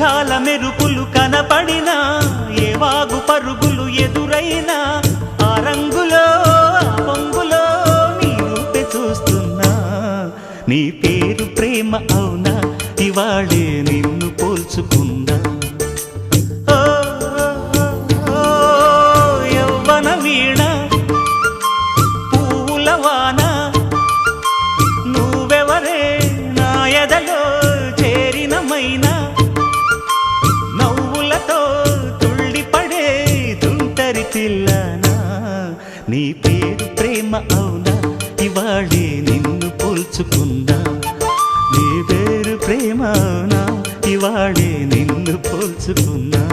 మేఘాల మెరుపులు కనపడినా ఏ వాగు పరుగులు ఎదురైనా ఆ రంగులో ఆ పొంగులో నీ రూపే చూస్తున్నా నీ పేరు ప్రేమ అవునా ఇవాళే నిన్ను పోల్చుకున్నా ఓ యవ్వన వీణ పూల వాన నువ్వెవరే నా ఎదలో చేరిన మైనా నవ్వులతో తుళ్ళిపడే తుంటరి పిల్లనా నీ పేరు ప్రేమ అవునా ఇవాళే నిన్ను పోల్చుకున్నా నీ పేరు ప్రేమ అవునా ఇవాళే నిన్ను పోల్చుకున్నా